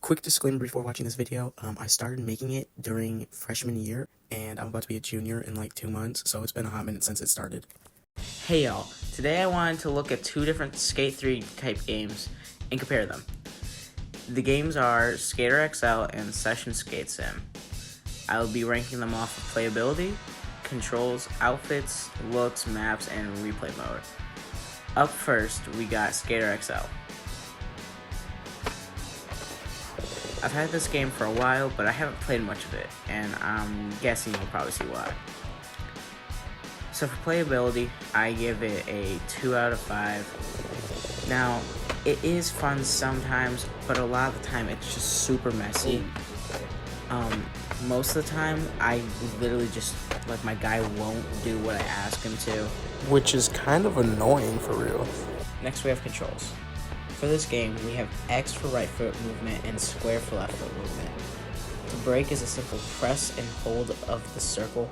Quick disclaimer before watching this video, I started making it during freshman year, and I'm about to be a junior in like 2 months, so it's been a hot minute since it started. Hey y'all, today I wanted to look at two different Skate 3 type games and compare them. The games are Skater XL and Session Skate Sim. I will be ranking them off of playability, controls, outfits, looks, maps, and replay mode. Up first, we got Skater XL. I've had this game for a while, but I haven't played much of it, and I'm guessing you'll probably see why. So for playability, I give it a 2 out of 5. Now, it is fun sometimes, but a lot of the time it's just super messy. Most of the time, I literally just, my guy won't do what I ask him to. Which is kind of annoying for real. Next we have controls. For this game, we have X for right foot movement and square for left foot movement. To brake is a simple press and hold of the circle.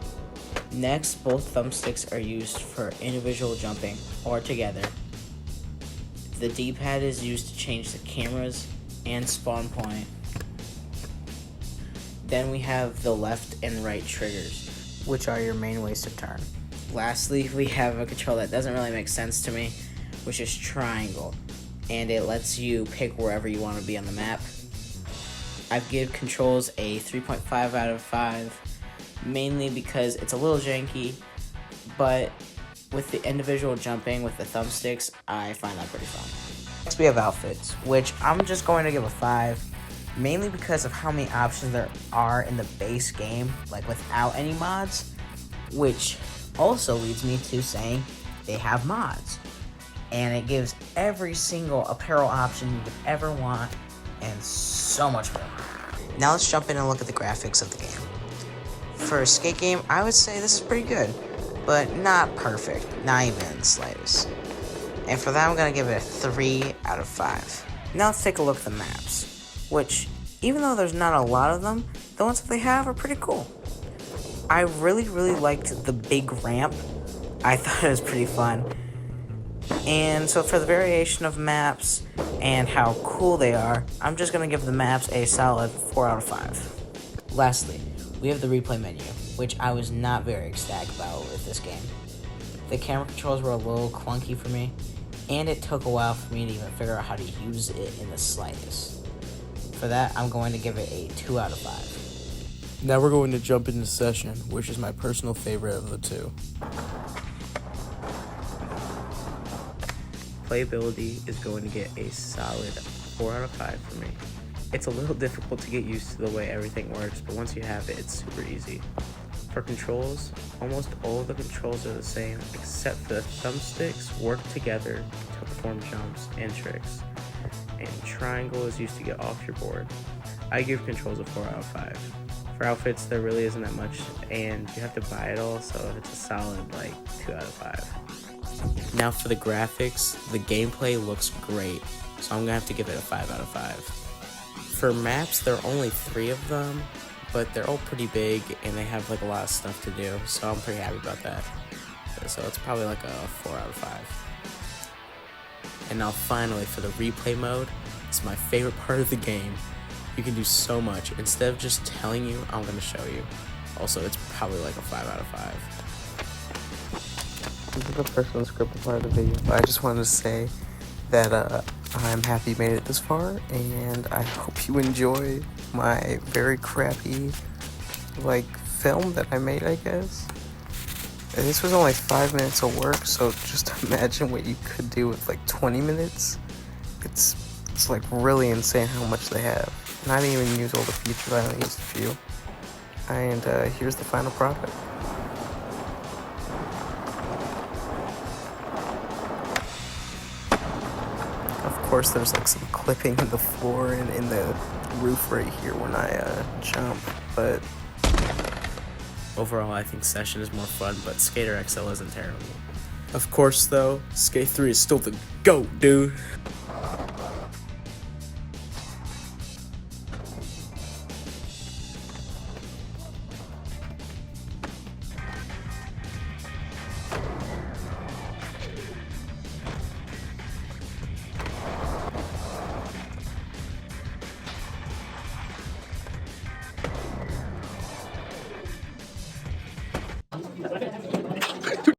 Next, both thumbsticks are used for individual jumping or together. The D-pad is used to change the cameras and spawn point. Then we have the left and right triggers, which are your main ways to turn. Lastly, we have a control that doesn't really make sense to me, which is triangle, and it lets you pick wherever you want to be on the map. I've given controls a 3.5 out of 5, mainly because it's a little janky, but with the individual jumping with the thumbsticks, I find that pretty fun. Next we have outfits, which I'm just going to give a 5, mainly because of how many options there are in the base game, without any mods, which also leads me to saying they have mods. And it gives every single apparel option you could ever want, and so much more. Now let's jump in and look at the graphics of the game. For a skate game, I would say this is pretty good, but not perfect, not even the slightest. And for that, I'm going to give it a 3 out of 5. Now let's take a look at the maps, which, even though there's not a lot of them, the ones that they have are pretty cool. I really liked the big ramp. I thought it was pretty fun. And so for the variation of maps and how cool they are, I'm just going to give the maps a solid 4 out of 5. Lastly, we have the replay menu, which I was not very ecstatic about with this game. The camera controls were a little clunky for me, and it took a while for me to even figure out how to use it in the slightest. For that, I'm going to give it a 2 out of 5. Now we're going to jump into Session, which is my personal favorite of the two. Playability is going to get a solid 4 out of 5 for me. It's a little difficult to get used to the way everything works, but once you have it, it's super easy. For controls, almost all of the controls are the same, except for the thumbsticks work together to perform jumps and tricks, and triangle is used to get off your board. I give controls a 4 out of 5. For outfits, there really isn't that much, and you have to buy it all, so it's a solid 2 out of 5. Now for the graphics, the gameplay looks great, so I'm going to have to give it a 5 out of 5. For maps, there are only 3 of them, but they're all pretty big, and they have a lot of stuff to do, so I'm pretty happy about that. So it's probably a 4 out of 5. And now finally, for the replay mode, it's my favorite part of the game. You can do so much. Instead of just telling you, I'm going to show you. Also, it's probably a 5 out of 5. This is the personal scripted part of the video, but I just wanted to say that I'm happy you made it this far, and I hope you enjoy my very crappy film that I made, I guess. And this was only 5 minutes of work, so just imagine what you could do with 20 minutes. It's really insane how much they have. And I didn't even use all the features, I only used a few. And here's the final product. Of course, there's some clipping in the floor and in the roof right here when I jump, but Overall, I think Session is more fun, but Skater XL isn't terrible. of course though, Skate 3 is still the GOAT, dude.